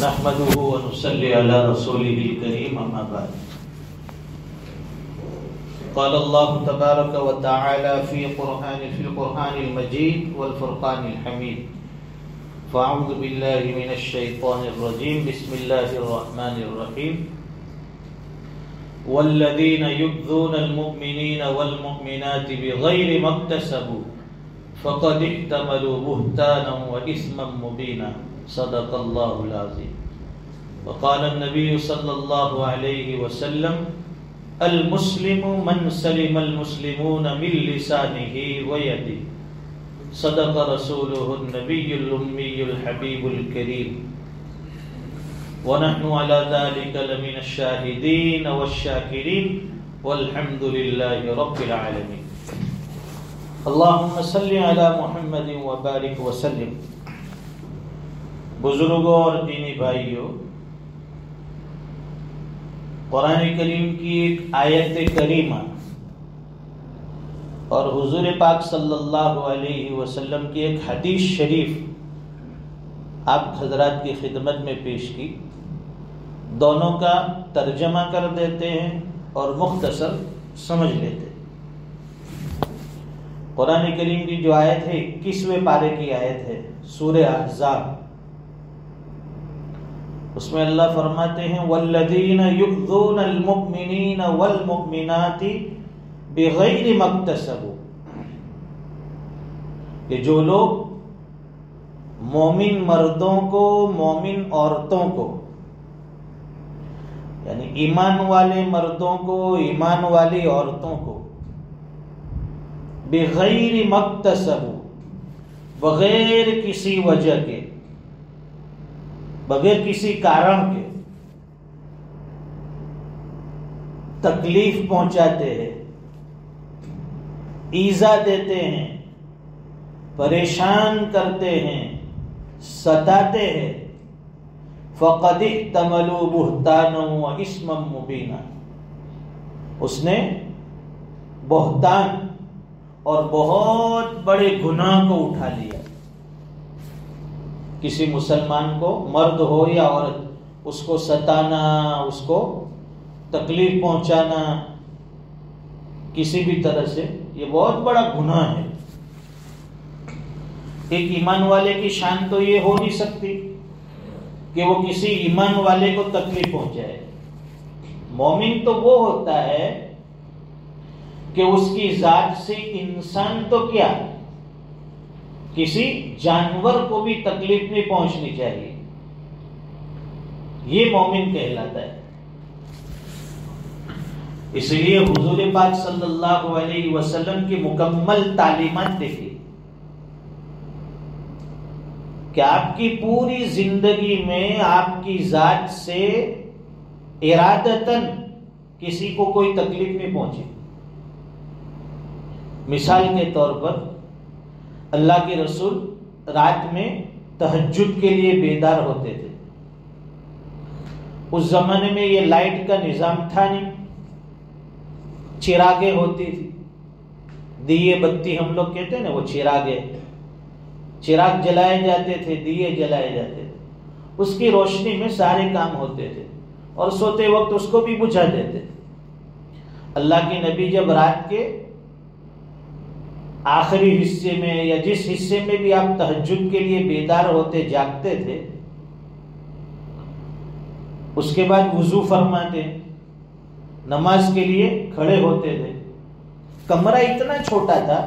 نحمده ونصلي على رسوله الكريم اما بعد قال الله تبارك وتعالى في القرآن المجيد والفرقان الحميد فاعوذ بالله من الشيطان الرجيم بسم الله الرحمن الرحيم والذين يؤذون المؤمنين والمؤمنات بغير ما اكتسبوا فقد احتملوا بهتانا وإثما مبينا صدق الله العظيم. وقال النبي صلى الله عليه وسلم المسلم من سلم المسلمون من لسانه ويده صدق رسوله النبي الأمي الحبيب الكريم ونحن على ذلك لمن الشاهدين والشاكرين والحمد لله رب العالمين. اللهم صل على محمد وبارك وسلم. بزرگوں اور دینی بھائیوں، قرآن کریم کی ایک آیت کریمہ اور حضور پاک صلی اللہ علیہ وسلم کی ایک حدیث شریف آپ حضرات کی خدمت میں پیش کی. دونوں کا ترجمہ کر دیتے ہیں اور مختصر سمجھ لیتے ہیں. قرآن کریم کی جو آیت ہے 21ویں پارے کی آیت ہے سورہ احزاب. اس میں اللہ فرماتے ہیں والذین یؤذون المؤمنین والمؤمنات بغیر ما اکتسبوا، کہ جو لوگ مومن مردوں کو مومن عورتوں کو، یعنی ایمان والے مردوں کو ایمان والی عورتوں کو، بغیر ما اکتسبوا، بغیر کسی وجہ کے، بغیر کسی کارن کے تکلیف پہنچاتے ہیں، ایذا دیتے ہیں، پریشان کرتے ہیں، ستاتے ہیں، فقد احتملوا بہتانا واثما مبینا، اس نے بہتان اور بہت بڑے گناہ کو اٹھا لیا. کسی مسلمان کو، مرد ہو یا عورت، اس کو ستانا، اس کو تکلیف پہنچانا کسی بھی طرح سے، یہ بہت بڑا گناہ ہے. ایک ایمان والے کی شان تو یہ ہو نہیں سکتی کہ وہ کسی ایمان والے کو تکلیف پہنچائے. مومن تو وہ ہوتا ہے کہ اس کی ذات سے انسان تو کیا، کسی جانور کو بھی تکلیف نہیں پہنچنی چاہیے. یہ مومن کہلاتا ہے. اس لیے حضور پاک صلی اللہ علیہ وسلم کی مکمل تعلیمات دیکھیں کہ آپ کی پوری زندگی میں آپ کی ذات سے ارادتاً کسی کو کوئی تکلیف نہیں پہنچی. مثال کے طور پر اللہ کے رسول رات میں تہجد کے لیے بیدار ہوتے تھے. اس زمانے میں یہ لائٹ کا نظام تھا نہیں، چراغیں ہوتی تھی، دیے بتی ہم لوگ کہتے ہیں نا، وہ چراغ جلائے جاتے تھے، دیے جلائے جاتے تھے. اس کی روشنی میں سارے کام ہوتے تھے اور سوتے وقت اس کو بھی بجھا دیتے تھے. اللہ کے نبی جب رات کے آخری حصے میں یا جس حصے میں بھی آپ تہجد کے لیے بیدار ہوتے، جاگتے تھے، اس کے بعد وضو فرماتے، نماز کے لیے کھڑے ہوتے تھے. کمرہ اتنا چھوٹا تھا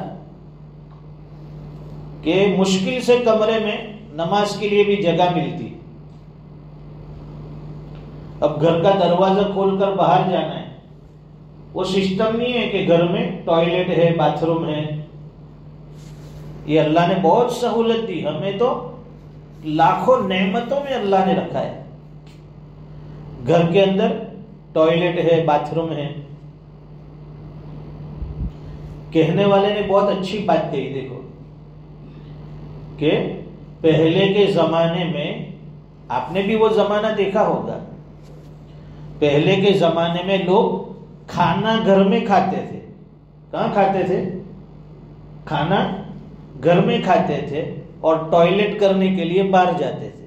کہ مشکل سے کمرے میں نماز کے لیے بھی جگہ ملتی. اب گھر کا دروازہ کھول کر باہر جانا ہے، وہ سسٹم نہیں ہے کہ گھر میں ٹوائلٹ ہے، باتھ روم ہے. یہ اللہ نے بہت سہولت دی ہمیں، تو لاکھوں نعمتوں میں اللہ نے رکھا ہے. گھر کے اندر ٹوائلٹ ہے، باتھ روم ہے. کہنے والے نے بہت اچھی بات کہی، دیکھو کہ پہلے کے زمانے میں، آپ نے بھی وہ زمانہ دیکھا ہوگا، پہلے کے زمانے میں لوگ کھانا گھر میں کھاتے تھے. کہاں کھاتے تھے؟ کھانا گھر میں کھاتے تھے اور ٹوائلٹ کرنے کے لیے باہر جاتے تھے.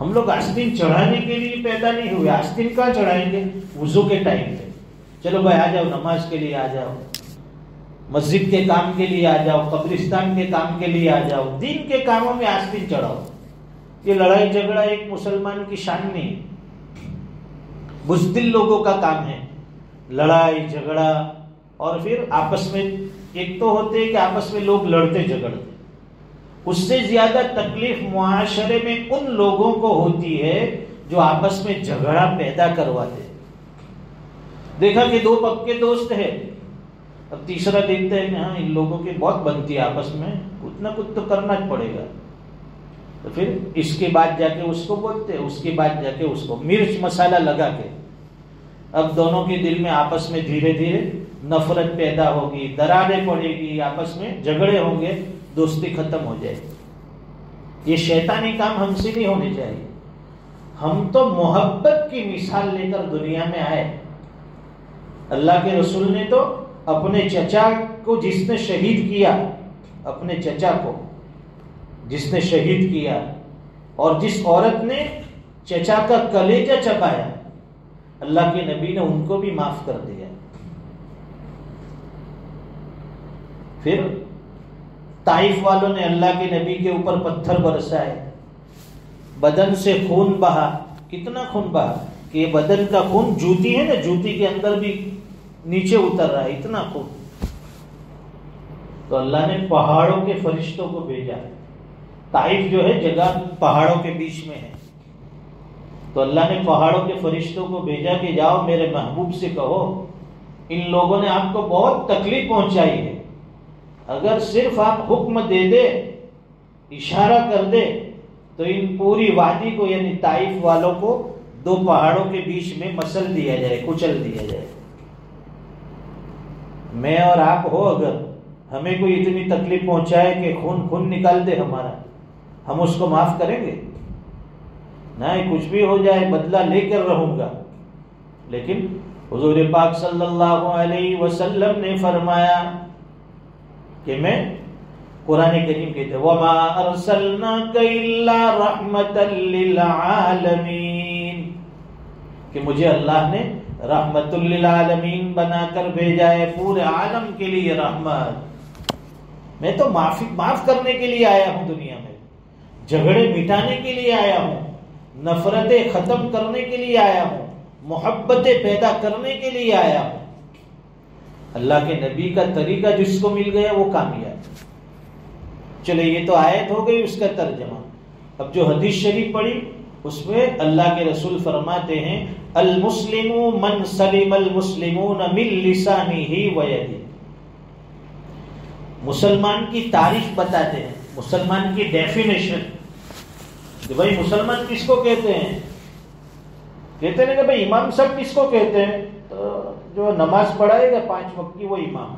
ہم لوگ آستین چڑھانے کے لیے پیدا نہیں ہوئے. آستین کہاں چڑھائیں گے؟ وضو کے ٹائم پہ. چلو بھائی آ جاؤ، نماز کے لیے آ جاؤ، مسجد کے کام کے لیے آ جاؤ، قبرستان کے کام کے لیے آ جاؤ، دین کے کاموں میں آستین چڑھاؤ. یہ لڑائی جھگڑا ایک مسلمان کی شان نہیں، بزدل لوگوں کا کام ہے. لڑائی جھگڑا، اور پھر آپس میں ایک تو ہوتے ہیں کہ آپس میں لوگ لڑتے جھگڑتے، اس سے زیادہ تکلیف معاشرے میں ان لوگوں کو ہوتی ہے جو آپس میں جھگڑا پیدا کرواتے. دیکھا کہ دو پکے دوست ہیں، اب تیسرا دیکھتے ہیں کہ ہاں ان لوگوں کی بہت بنتی ہے آپس میں، کچھ نہ کچھ تو کرنا پڑے گا. تو پھر اس کے بعد جا کے اس کو بولتے، اس کے بعد جا کے اس کو مرچ مسالہ لگا کے اب دونوں کے دل میں آپس میں دھیرے دھیرے نفرت پیدا ہوگی، دراریں پڑے گی، آپس میں جھگڑے ہوں گے، دوستی ختم ہو جائے گی. یہ شیطانی کام ہم سے نہیں ہونے چاہیے. ہم تو محبت کی مثال لے کر دنیا میں آئے. اللہ کے رسول نے تو اپنے چچا کو جس نے شہید کیا، اپنے چچا کو جس نے شہید کیا، اور جس عورت نے چچا کا کلیجہ چبایا، اللہ کے نبی نے ان کو بھی معاف کر دیا. پھر طائف والوں نے اللہ کے نبی کے اوپر پتھر برسائے، بدن سے خون بہا. کتنا خون بہا کہ یہ بدن کا خون جوتی ہے نا، جوتی کے اندر بھی نیچے اتر رہا ہے، اتنا خون. تو اللہ نے پہاڑوں کے فرشتوں کو بھیجا. طائف جو ہے جگہ پہاڑوں کے بیچ میں ہے، تو اللہ نے پہاڑوں کے فرشتوں کو بھیجا کہ جاؤ میرے محبوب سے کہو ان لوگوں نے آپ کو بہت تکلیف پہنچائی ہے، اگر صرف آپ حکم دے دے، اشارہ کر دے، تو ان پوری وادی کو یعنی طائف والوں کو دو پہاڑوں کے بیچ میں مسل دیا جائے، کچل دیا جائے. میں اور آپ ہو، اگر ہمیں کوئی اتنی تکلیف پہنچائے کہ خون نکال دے ہمارا، ہم اس کو معاف کریں گے؟ نہیں، کچھ بھی ہو جائے بدلہ لے کر رہوں گا. لیکن حضور پاک صلی اللہ علیہ وسلم نے فرمایا کہ میں، قرآن کریم کہتے وَمَا أَرْسَلْنَاكَ إِلَّا رَحْمَةً لِّلْعَالَمِينَ، کہ مجھے اللہ نے رحمت للعالمین بنا کر بھیجا ہے، پورے عالم کے لیے رحمت. میں تو معاف کرنے کے لیے آیا ہوں دنیا میں، جھگڑے مٹانے کے لیے آیا ہوں، نفرتیں ختم کرنے کے لیے آیا ہوں، محبتیں پیدا کرنے کے لیے آیا ہوں. اللہ کے نبی کا طریقہ جس کو مل گیا وہ کامیاب. چلے یہ تو آیت ہو گئی اس کا ترجمہ. اب جو حدیث شریف پڑھی اس میں اللہ کے رسول فرماتے ہیں المسلم من سلم المسلمون من لسانه ویده. مسلمان کی تعریف بتاتے ہیں، مسلمان کی ڈیفینیشن کہ بھائی مسلمان کس کو کہتے ہیں. کہتے ہیں کہ بھائی امام صاحب کس کو کہتے ہیں، تو جو نماز پڑھائے گا 5 وقت کی وہ امام.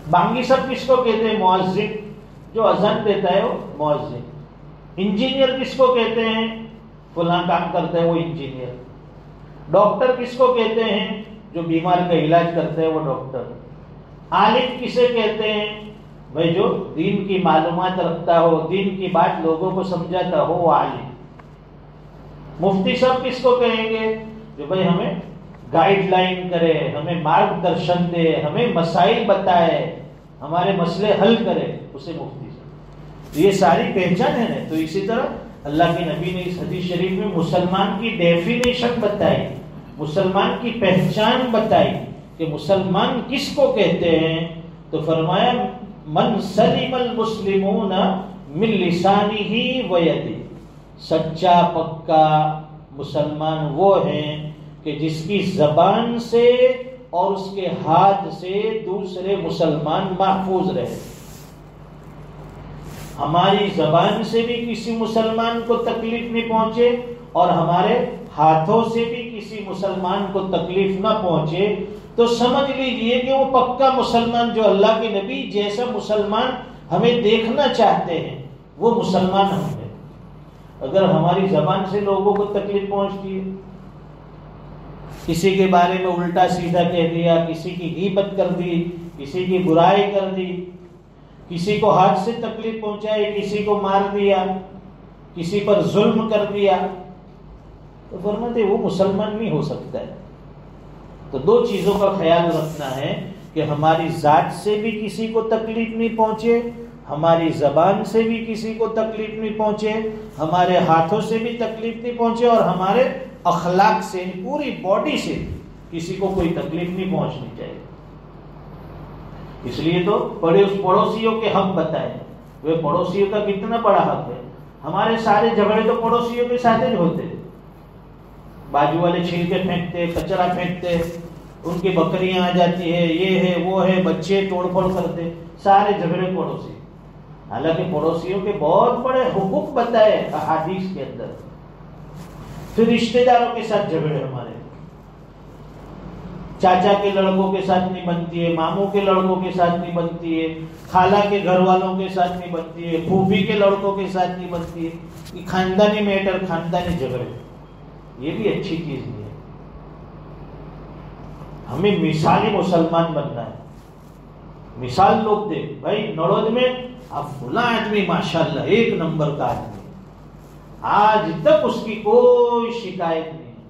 بانگی صاحب کس کو کہتے ہیں، مؤذن، جو اذان دیتا ہے وہ مؤذن. انجینئر کس کو کہتے ہیں، فلاں کام کرتا ہے وہ انجینئر. ڈاکٹر کس کو کہتے ہیں، جو بیمار کا علاج کرتا ہے وہ ڈاکٹر. عالم کسے کہتے ہیں، بھائی جو دین کی معلومات رکھتا ہو، دین کی بات لوگوں کو سمجھاتا ہو وہ عالم. مفتی صاحب کس کو کہیں گے، جو بھائی ہمیں گائیڈ لائن کرے، ہمیں مارگ درشن دے، ہمیں مسائل بتائے، ہمارے مسئلے حل کرے، اسے مفتی صاحب. یہ ساری پہچان ہے نا. تو اسی طرح اللہ کے نبی نے اس حدیث شریف میں مسلمان کی ڈیفینیشن بتائی، مسلمان کی پہچان بتائی کہ مسلمان کس کو کہتے ہیں. تو فرمایا من سلم المسلمون من لسانه ویده. سچا پکا مسلمان وہ ہیں کہ جس کی زبان سے اور اس کے ہاتھ سے دوسرے مسلمان محفوظ رہے. ہماری زبان سے بھی کسی مسلمان کو تکلیف نہیں پہنچے اور ہمارے ہاتھوں سے بھی کسی مسلمان کو تکلیف نہ پہنچے، تو سمجھ لیجئے کہ وہ پکا مسلمان، جو اللہ کے نبی جیسا مسلمان ہمیں دیکھنا چاہتے ہیں وہ مسلمان ہم ہیں. اگر ہماری زبان سے لوگوں کو تکلیف پہنچتی ہے، کسی کے بارے میں الٹا سیدھا کہہ دیا، کسی کی غیبت کر دی، کسی کی برائی کر دی، کسی کو ہاتھ سے تکلیف پہنچائی، کسی کو مار دیا، کسی پر ظلم کر دیا، تو فرماتے وہ مسلمان نہیں ہو سکتا ہے۔ تو دو چیزوں کا خیال رکھنا ہے کہ ہماری ذات سے بھی کسی کو تکلیف نہیں پہنچے، ہماری زبان سے بھی کسی کو تکلیف نہیں پہنچے، ہمارے ہاتھوں سے بھی تکلیف نہیں پہنچے، اور ہمارے اخلاق سے، پوری باڈی سے کسی کو کوئی تکلیف نہیں پہنچنی چاہیے۔ اس لیے تو پڑوسیوں کے حق بتائے، وہ پڑوسیوں کا کتنا بڑا حق ہے۔ ہمارے سارے جھگڑے تو پڑوسیوں کے ساتھ ہی ہوتے، بازو والے چھلکے پھینکتے، کچرا پھینکتے، ان کی بکریاں آ جاتی ہے، یہ ہے وہ ہے، بچے توڑ پھوڑ کرتے، سارے جھگڑے پڑوسی۔ حالانکہ پڑوسیوں کے بہت بڑے حقوق بتائے احادیث کے اندر۔ پھر رشتہ داروں کے ساتھ جھگڑے ہمارے، چاچا کے لڑکوں کے ساتھ نہیں بنتی ہے، ماموں کے لڑکوں کے ساتھ نہیں بنتی ہے، خالہ کے گھر والوں کے ساتھ نہیں بنتی ہے، پھوپھی کے لڑکوں کے ساتھ نہیں بنتی ہے۔ یہ خاندانی میٹر، خاندانی جھگڑے، یہ بھی اچھی چیز نہیں ہے۔ ہمیں مثالی مسلمان بننا ہے۔ مثال لوگ دے، بھائی نڑود میں اب فلاں آدمی ماشاءاللہ ایک نمبر کا آدمی، آج تک اس کی کوئی شکایت نہیں ہے،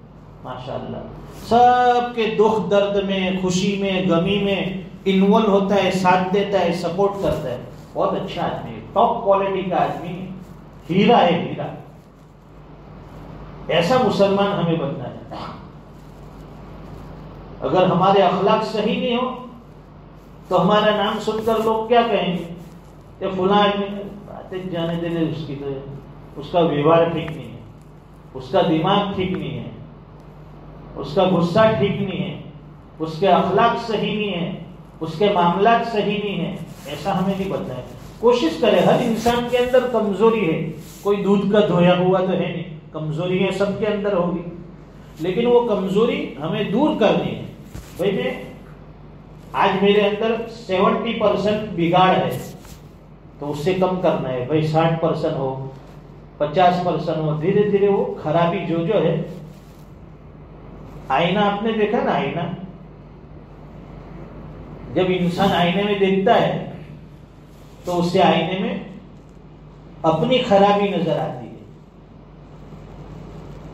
ماشاءاللہ سب کے دکھ درد میں، خوشی میں، غمی میں انوالو ہوتا ہے، ساتھ دیتا ہے، سپورٹ کرتا ہے، بہت اچھا آدمی ہے، ٹاپ کوالٹی کا آدمی ہے، ہیرا ہے، ہیرا۔ ایسا مسلمان ہمیں بننا ہے۔ اگر ہمارے اخلاق صحیح نہیں ہو تو ہمارا نام سن کر لوگ کیا کہیں گے کہ فلاں آدمی، باتیں جانے دے لے، اس کی تو اس کا ویوہار ٹھیک نہیں ہے، اس کا دماغ ٹھیک نہیں ہے، اس کا غصہ ٹھیک نہیں ہے، اس کے اخلاق صحیح نہیں ہے، اس کے معاملات صحیح نہیں ہیں۔ ایسا ہمیں نہیں بننا ہے۔ کوشش کرے، ہر انسان کے اندر کمزوری ہے، کوئی دودھ کا دھویا ہوا تو ہے نہیں، کمزوری ہے سب کے اندر ہوگی، لیکن وہ کمزوری ہمیں دور کرنی ہے۔ بھائی میں آج میرے اندر 70% بگاڑ ہے تو اس سے کم کرنا ہے، بھائی 60% ہو، 50% ہو، دھیرے دھیرے وہ خرابی جو ہے۔ آئینہ آپ نے دیکھا نا، آئینہ جب انسان آئینے میں دیکھتا ہے تو اس سے آئینے میں اپنی خرابی نظر آتی ہے،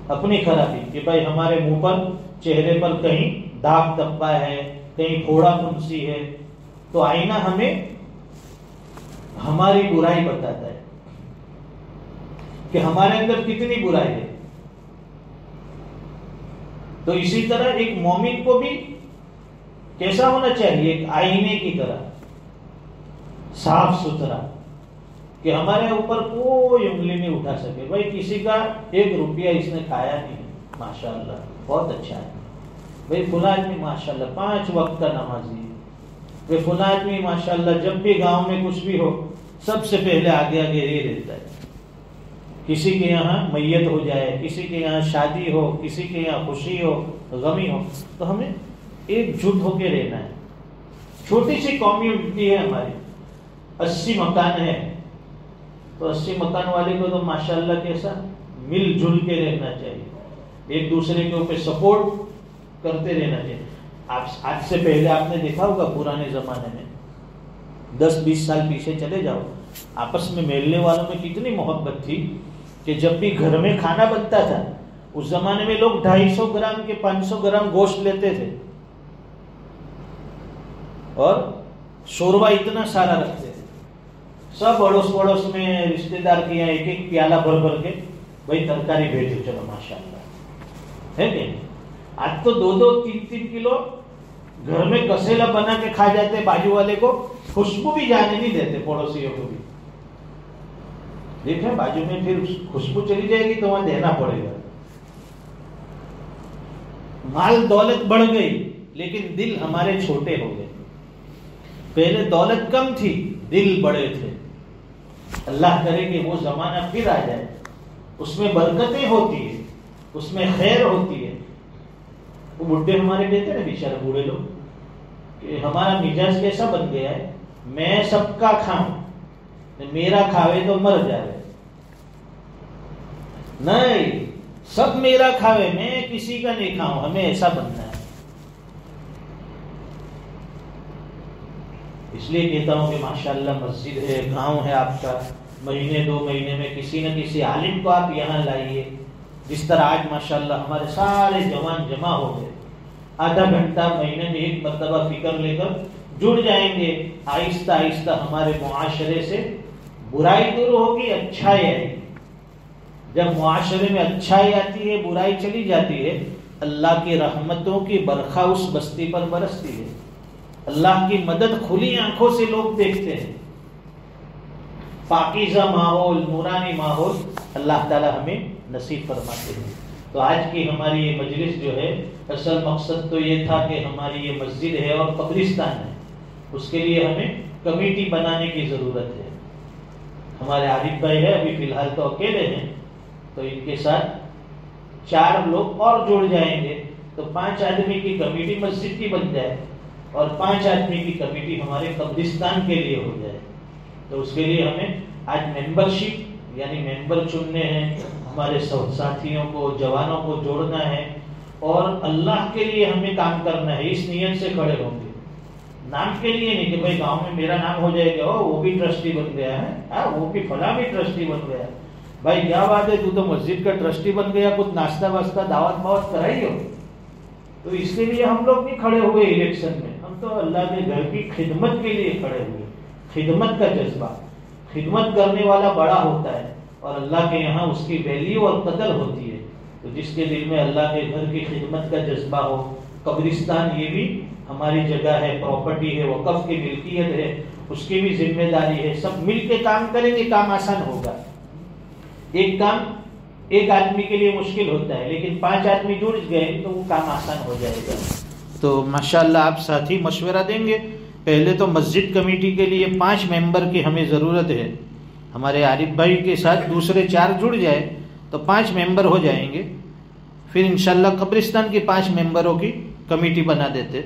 اپنی خرابی، کہ بھائی ہمارے منہ پر، چہرے پر کہیں داغ دبا ہے، کہیں پھوڑا پھنسی ہے، تو آئینہ ہمیں ہماری برائی بتاتا ہے کہ ہمارے اندر کتنی برائی ہے۔ تو اسی طرح ایک مومن کو بھی کیسا ہونا چاہیے؟ ایک آئینے کی طرح صاف ستھرا، کہ ہمارے اوپر کوئی انگلی نہیں اٹھا سکے۔ بھائی کسی کا 1 روپیہ اس نے کھایا نہیں، ماشاءاللہ بہت اچھا ہے، بھائی فلاں آدمی ماشاءاللہ 5 وقت کا نمازی ہے، بھائی فلاں آدمی ماشاءاللہ جب بھی گاؤں میں کچھ بھی ہو سب سے پہلے آگے آگے یہ رہتا ہے۔ کسی کے یہاں میت ہو جائے، کسی کے یہاں شادی ہو، کسی کے یہاں خوشی ہو، غمی ہو، تو ہمیں ایک جٹ ہو کے رہنا ہے۔ چھوٹی سی کمیونٹی ہے ہماری، 80 مکان ہے، تو 80 مکان والے کو تو ماشاءاللہ کیسا مل جل کے رہنا چاہیے، ایک دوسرے کے اوپر سپورٹ کرتے رہنا چاہیے۔ آج سے پہلے آپ نے دیکھا ہوگا پرانے زمانے میں، 10-20 سال پیچھے چلے جاؤ، آپس میں ملنے والوں میں کتنی محبت تھی کہ جب بھی گھر میں کھانا بنتا تھا، اس زمانے میں لوگ 250 گرام کے 500 گرام گوشت لیتے تھے اور شوربہ اتنا سارا رکھتے تھے، سب اڑوس پڑوس میں رشتے دار کے یہاں 1-1 پیالہ بھر بھر کے بھائی ترکاری بھیجو، چلو ماشاءاللہ، ہے کہ نہیں؟ آج تو 2-3 کلو گھر میں کسیلا بنا کے کھا جاتے، بازو والے کو خوشبو بھی جانے نہیں دیتے، پڑوسیوں کو بھی دیکھیں بازو میں پھر خوشبو چلی جائے گی تو وہاں دینا پڑے گا۔ مال دولت بڑھ گئی لیکن دل ہمارے چھوٹے ہو گئے۔ پہلے دولت کم تھی، دل بڑے تھے۔ اللہ کرے کہ وہ زمانہ پھر آ جائے، اس میں برکتیں ہوتی ہے، اس میں خیر ہوتی ہے۔ وہ بڈھے ہمارے کہتے ہیں نا، بیچارے بوڑھے لوگ، کہ ہمارا مزاج کیسا بن گیا ہے، میں سب کا کھاؤں، میرا کھاوے تو مر جائے، نہیں سب میرا کھاوے میں کسی کا نہیں کھاؤں، ہمیں ایسا بننا ہے۔ اس لیے کہتا ہوں کہ ماشاءاللہ مسجد ہے، گاؤں ہے آپ کا، مہینے 2 مہینے میں کسی نہ کسی عالم کو آپ یہاں لائیے. جس طرح آج ماشاءاللہ ہمارے سارے جوان جمع ہو گئے, آدھا گھنٹہ مہینے میں ایک مرتبہ فکر لے کر جڑ جائیں گے. آہستہ آہستہ ہمارے معاشرے سے برائی دور ہوگی, اچھائی آئے گی. جب معاشرے میں اچھائی آتی ہے, برائی چلی جاتی ہے, اللہ کی رحمتوں کی برکھا اس بستی پر برستی ہے. اللہ کی مدد کھلی آنکھوں سے لوگ دیکھتے ہیں. پاکیزہ ماحول, نورانی ماحول اللہ تعالی ہمیں نصیب فرماتے ہیں. تو آج کی ہماری یہ مجلس جو ہے, اصل مقصد تو یہ تھا کہ ہماری یہ مسجد ہے اور قبرستان ہے, اس کے لیے ہمیں کمیٹی بنانے کی ضرورت ہے. ہمارے عارف بھائی ہے, ابھی فی الحال تو اکیلے ہیں, تو ان کے ساتھ 4 لوگ اور جڑ جائیں گے تو 5 آدمی کی کمیٹی مسجد کی بن جائے اور 5 آدمی کی کمیٹی ہمارے قبرستان کے لیے ہو جائے. تو اس کے لیے ہمیں آج ممبرشپ یعنی ممبر چننے ہیں, ہمارے ساتھیوں کو, جوانوں کو جوڑنا ہے اور اللہ کے لیے ہمیں کام کرنا ہے. اس نیت سے کھڑے ہوں گے, نام کے لیے نہیں کہ بھائی گاؤں میں میرا نام ہو جائے گا, وہ بھی ٹرسٹی بن گیا ہے, وہ بھی فلاں بھی ٹرسٹی بن گیا. بھائی کیا بات ہے, تو مسجد کا ٹرسٹی بن گیا, کچھ ناشتہ واسطہ دعوت بہت کرائی ہو. تو اس کے لیے ہم لوگ نہیں کھڑے ہوئے الیکشن میں, ہم تو اللہ کے گھر کی خدمت کے لیے کھڑے ہوئے. خدمت کا جذبہ, خدمت کرنے والا بڑا ہوتا ہے اور اللہ کے یہاں اس کی ویلیو اور قدر ہوتی ہے. تو جس کے دل میں اللہ کے گھر کی خدمت کا جذبہ ہو, قبرستان یہ بھی ہماری جگہ ہے, پراپرٹی ہے, وقف کی ملکیت ہے, اس کی بھی ذمہ داری ہے. سب مل کے کام کریں گے, کام آسان ہوگا. ایک کام ایک آدمی کے لیے مشکل ہوتا ہے, لیکن 5 آدمی جڑ گئے تو وہ کام آسان ہو جائے گا. تو ماشاءاللہ آپ ساتھی مشورہ دیں گے. پہلے تو مسجد کمیٹی کے لیے 5 ممبر کی ہمیں ضرورت ہے. ہمارے عارف بھائی کے ساتھ دوسرے 4 جڑ جائے تو 5 ممبر ہو جائیں گے. پھر انشاءاللہ قبرستان کی 5 ممبروں کی کمیٹی بنا دیتے.